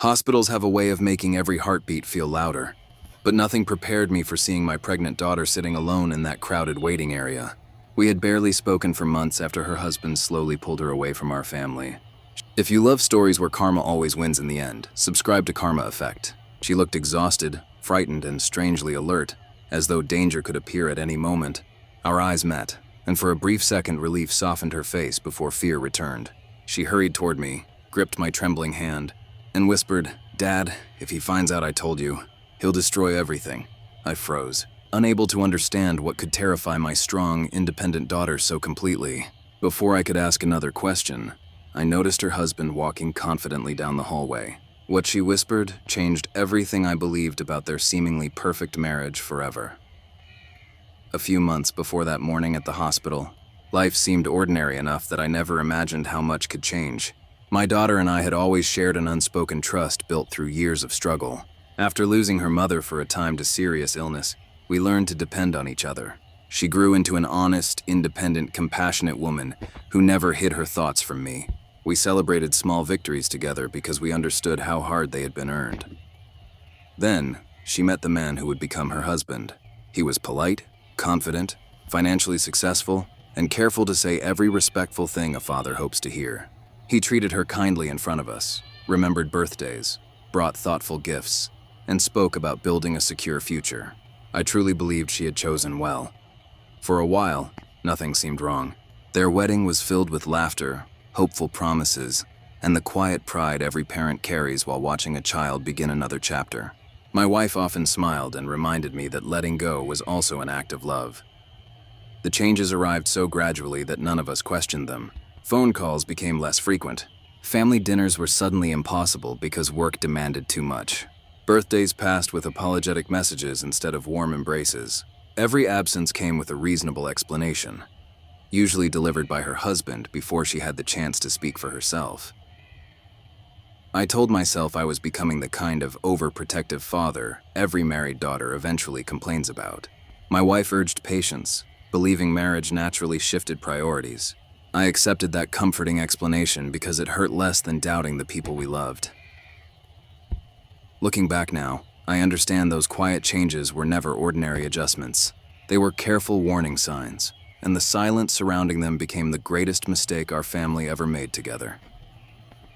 Hospitals have a way of making every heartbeat feel louder, but nothing prepared me for seeing my pregnant daughter sitting alone in that crowded waiting area. We had barely spoken for months after her husband slowly pulled her away from our family. If you love stories where karma always wins in the end, subscribe to Karma Effect. She looked exhausted, frightened, and strangely alert, as though danger could appear at any moment. Our eyes met, and for a brief second relief softened her face before fear returned. She hurried toward me, gripped my trembling hand, and whispered, "Dad, if he finds out I told you, he'll destroy everything." I froze, unable to understand what could terrify my strong, independent daughter so completely. Before I could ask another question, I noticed her husband walking confidently down the hallway. What she whispered changed everything I believed about their seemingly perfect marriage forever. A few months before that morning at the hospital, life seemed ordinary enough that I never imagined how much could change. My daughter and I had always shared an unspoken trust built through years of struggle. After losing her mother for a time to serious illness, we learned to depend on each other. She grew into an honest, independent, compassionate woman who never hid her thoughts from me. We celebrated small victories together because we understood how hard they had been earned. Then, she met the man who would become her husband. He was polite, confident, financially successful, and careful to say every respectful thing a father hopes to hear. He treated her kindly in front of us, remembered birthdays, brought thoughtful gifts, and spoke about building a secure future. I truly believed she had chosen well. For a while, nothing seemed wrong. Their wedding was filled with laughter, hopeful promises, and the quiet pride every parent carries while watching a child begin another chapter. My wife often smiled and reminded me that letting go was also an act of love. The changes arrived so gradually that none of us questioned them. Phone calls became less frequent. Family dinners were suddenly impossible because work demanded too much. Birthdays passed with apologetic messages instead of warm embraces. Every absence came with a reasonable explanation, usually delivered by her husband before she had the chance to speak for herself. I told myself I was becoming the kind of overprotective father every married daughter eventually complains about. My wife urged patience, believing marriage naturally shifted priorities. I accepted that comforting explanation because it hurt less than doubting the people we loved. Looking back now, I understand those quiet changes were never ordinary adjustments. They were careful warning signs, and the silence surrounding them became the greatest mistake our family ever made together.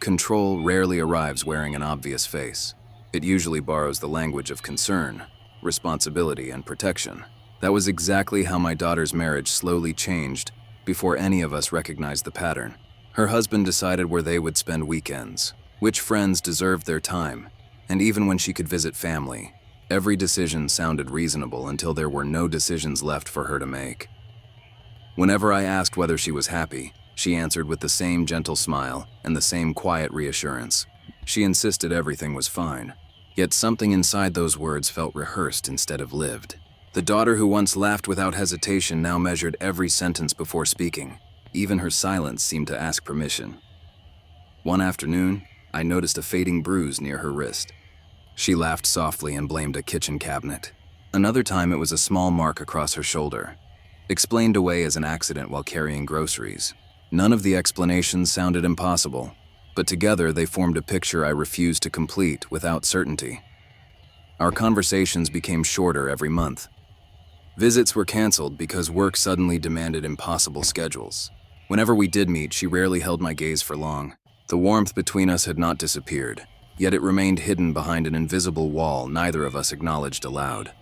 Control rarely arrives wearing an obvious face. It usually borrows the language of concern, responsibility, and protection. That was exactly how my daughter's marriage slowly changed before any of us recognized the pattern. Her husband decided where they would spend weekends, which friends deserved their time, and even when she could visit family, every decision sounded reasonable until there were no decisions left for her to make. Whenever I asked whether she was happy, she answered with the same gentle smile and the same quiet reassurance. She insisted everything was fine, yet something inside those words felt rehearsed instead of lived. The daughter who once laughed without hesitation now measured every sentence before speaking. Even her silence seemed to ask permission. One afternoon, I noticed a fading bruise near her wrist. She laughed softly and blamed a kitchen cabinet. Another time it was a small mark across her shoulder, explained away as an accident while carrying groceries. None of the explanations sounded impossible, but together they formed a picture I refused to complete without certainty. Our conversations became shorter every month. Visits were canceled because work suddenly demanded impossible schedules. Whenever we did meet, she rarely held my gaze for long. The warmth between us had not disappeared, yet it remained hidden behind an invisible wall neither of us acknowledged aloud.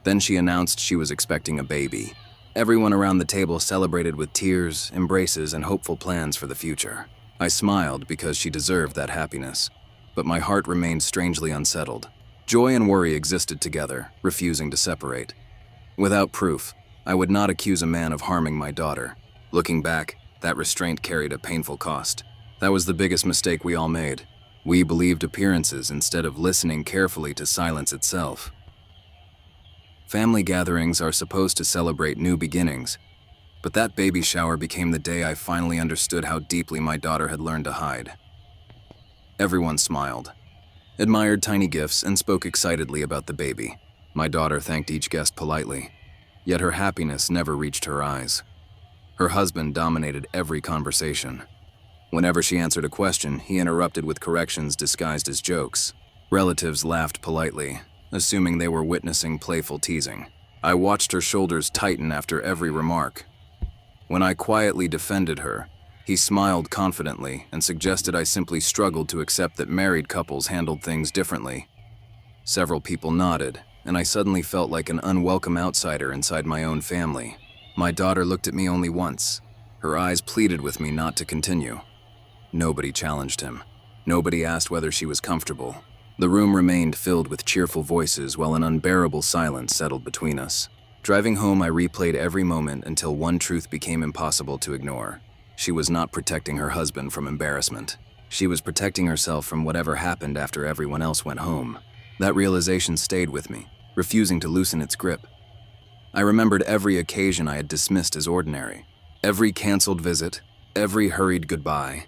Then she announced she was expecting a baby. Everyone around the table celebrated with tears, embraces, and hopeful plans for the future. I smiled because she deserved that happiness, but my heart remained strangely unsettled. Joy and worry existed together, refusing to separate. Without proof, I would not accuse a man of harming my daughter. Looking back, that restraint carried a painful cost. That was the biggest mistake we all made. We believed appearances instead of listening carefully to silence itself. Family gatherings are supposed to celebrate new beginnings, but that baby shower became the day I finally understood how deeply my daughter had learned to hide. Everyone smiled, admired tiny gifts, and spoke excitedly about the baby. My daughter thanked each guest politely, yet her happiness never reached her eyes. Her husband dominated every conversation. Whenever she answered a question, he interrupted with corrections disguised as jokes. Relatives laughed politely, assuming they were witnessing playful teasing. I watched her shoulders tighten after every remark. When I quietly defended her, he smiled confidently and suggested I simply struggled to accept that married couples handled things differently. Several people nodded, and I suddenly felt like an unwelcome outsider inside my own family. My daughter looked at me only once. Her eyes pleaded with me not to continue. Nobody challenged him. Nobody asked whether she was comfortable. The room remained filled with cheerful voices while an unbearable silence settled between us. Driving home, I replayed every moment until one truth became impossible to ignore. She was not protecting her husband from embarrassment. She was protecting herself from whatever happened after everyone else went home. That realization stayed with me, refusing to loosen its grip. I remembered every occasion I had dismissed as ordinary. Every canceled visit, every hurried goodbye,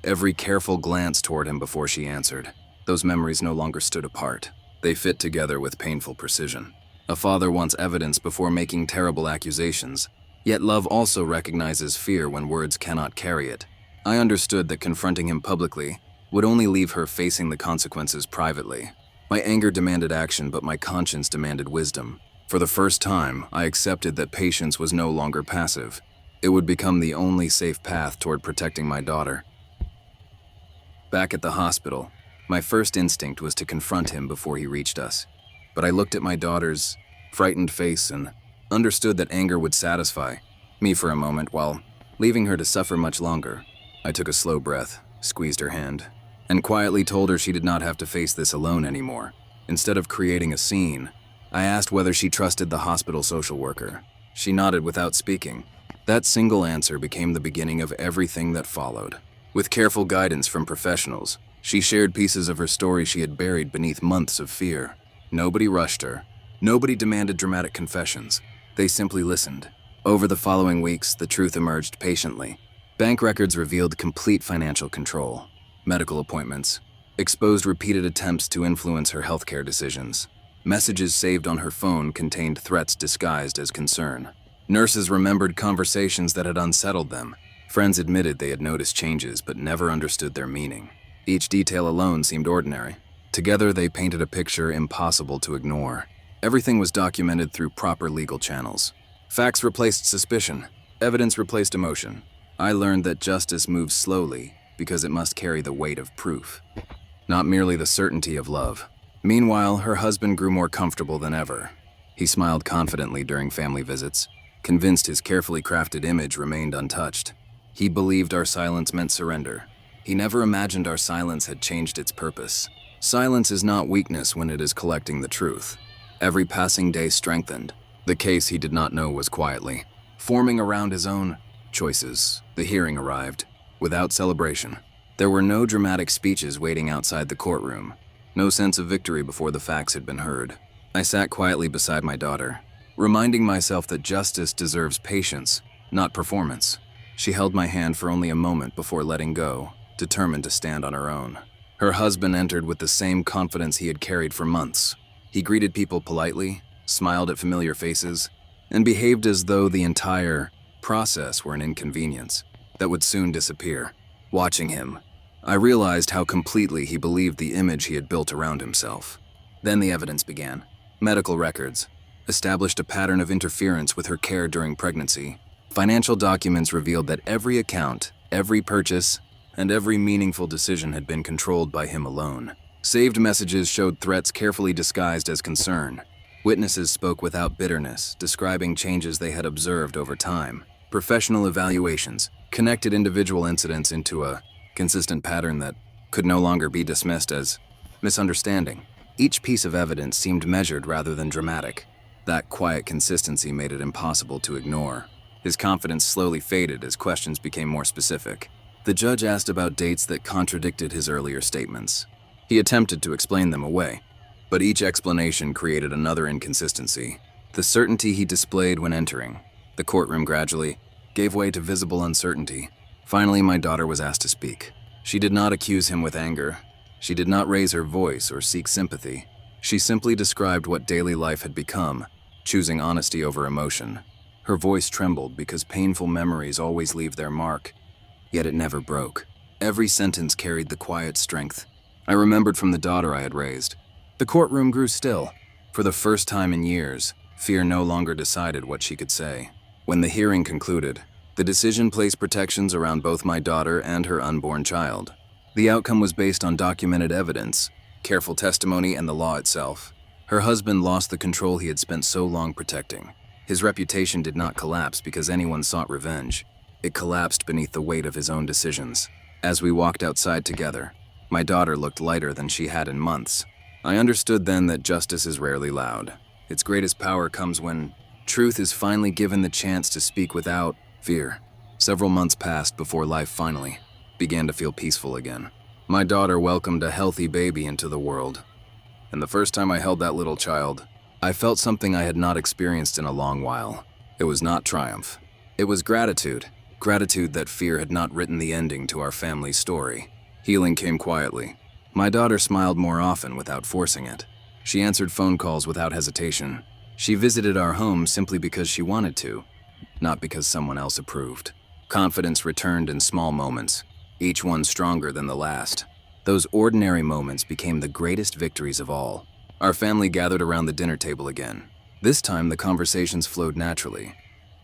every careful glance toward him before she answered. Those memories no longer stood apart. They fit together with painful precision. A father wants evidence before making terrible accusations, yet love also recognizes fear when words cannot carry it. I understood that confronting him publicly would only leave her facing the consequences privately. My anger demanded action, but my conscience demanded wisdom. For the first time, I accepted that patience was no longer passive. It would become the only safe path toward protecting my daughter. Back at the hospital, my first instinct was to confront him before he reached us. But I looked at my daughter's frightened face and understood that anger would satisfy me for a moment while leaving her to suffer much longer. I took a slow breath, squeezed her hand, and quietly told her she did not have to face this alone anymore. Instead of creating a scene, I asked whether she trusted the hospital social worker. She nodded without speaking. That single answer became the beginning of everything that followed. With careful guidance from professionals, she shared pieces of her story she had buried beneath months of fear. Nobody rushed her. Nobody demanded dramatic confessions. They simply listened. Over the following weeks, the truth emerged patiently. Bank records revealed complete financial control. Medical appointments exposed repeated attempts to influence her healthcare decisions. Messages saved on her phone contained threats disguised as concern. Nurses remembered conversations that had unsettled them. Friends admitted they had noticed changes but never understood their meaning. Each detail alone seemed ordinary. Together, they painted a picture impossible to ignore. Everything was documented through proper legal channels. Facts replaced suspicion. Evidence replaced emotion. I learned that justice moves slowly because it must carry the weight of proof, not merely the certainty of love. Meanwhile, her husband grew more comfortable than ever. He smiled confidently during family visits, convinced his carefully crafted image remained untouched. He believed our silence meant surrender. He never imagined our silence had changed its purpose. Silence is not weakness when it is collecting the truth. Every passing day strengthened. The case he did not know was quietly forming around his own choices. The hearing arrived, without celebration. There were no dramatic speeches waiting outside the courtroom. No sense of victory before the facts had been heard. I sat quietly beside my daughter, reminding myself that justice deserves patience, not performance. She held my hand for only a moment before letting go, determined to stand on her own. Her husband entered with the same confidence he had carried for months. He greeted people politely, smiled at familiar faces, and behaved as though the entire process were an inconvenience that would soon disappear. Watching him, I realized how completely he believed the image he had built around himself. Then the evidence began. Medical records established a pattern of interference with her care during pregnancy. Financial documents revealed that every account, every purchase, and every meaningful decision had been controlled by him alone. Saved messages showed threats carefully disguised as concern. Witnesses spoke without bitterness, describing changes they had observed over time. Professional evaluations connected individual incidents into a consistent pattern that could no longer be dismissed as misunderstanding. Each piece of evidence seemed measured rather than dramatic. That quiet consistency made it impossible to ignore. His confidence slowly faded as questions became more specific. The judge asked about dates that contradicted his earlier statements. He attempted to explain them away, but each explanation created another inconsistency. The certainty he displayed when entering the courtroom gradually gave way to visible uncertainty. Finally, my daughter was asked to speak. She did not accuse him with anger. She did not raise her voice or seek sympathy. She simply described what daily life had become, choosing honesty over emotion. Her voice trembled because painful memories always leave their mark, yet it never broke. Every sentence carried the quiet strength I remembered from the daughter I had raised. The courtroom grew still. For the first time in years, fear no longer decided what she could say. When the hearing concluded, the decision placed protections around both my daughter and her unborn child. The outcome was based on documented evidence, careful testimony, and the law itself. Her husband lost the control he had spent so long protecting. His reputation did not collapse because anyone sought revenge. It collapsed beneath the weight of his own decisions. As we walked outside together, my daughter looked lighter than she had in months. I understood then that justice is rarely loud. Its greatest power comes when truth is finally given the chance to speak without fear. Several months passed before life finally began to feel peaceful again. My daughter welcomed a healthy baby into the world. And the first time I held that little child, I felt something I had not experienced in a long while. It was not triumph. It was gratitude. Gratitude that fear had not written the ending to our family's story. Healing came quietly. My daughter smiled more often without forcing it. She answered phone calls without hesitation. She visited our home simply because she wanted to, not because someone else approved. Confidence returned in small moments, each one stronger than the last. Those ordinary moments became the greatest victories of all. Our family gathered around the dinner table again. This time, the conversations flowed naturally,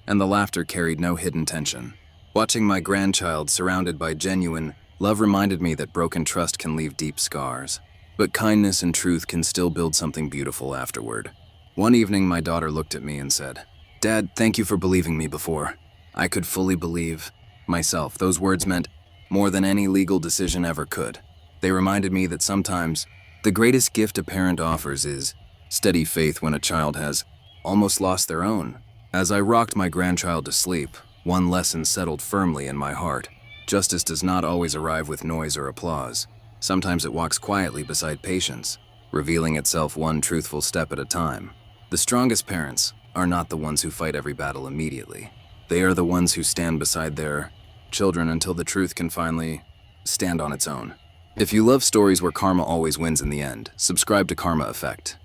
and the laughter carried no hidden tension. Watching my grandchild surrounded by genuine love reminded me that broken trust can leave deep scars, but kindness and truth can still build something beautiful afterward. One evening, my daughter looked at me and said, "Dad, thank you for believing me before. I could fully believe myself." Those words meant more than any legal decision ever could. They reminded me that sometimes the greatest gift a parent offers is steady faith when a child has almost lost their own. As I rocked my grandchild to sleep, one lesson settled firmly in my heart. Justice does not always arrive with noise or applause. Sometimes it walks quietly beside patience, revealing itself one truthful step at a time. The strongest parents are not the ones who fight every battle immediately. They are the ones who stand beside their children until the truth can finally stand on its own. If you love stories where karma always wins in the end, subscribe to Karma Effect.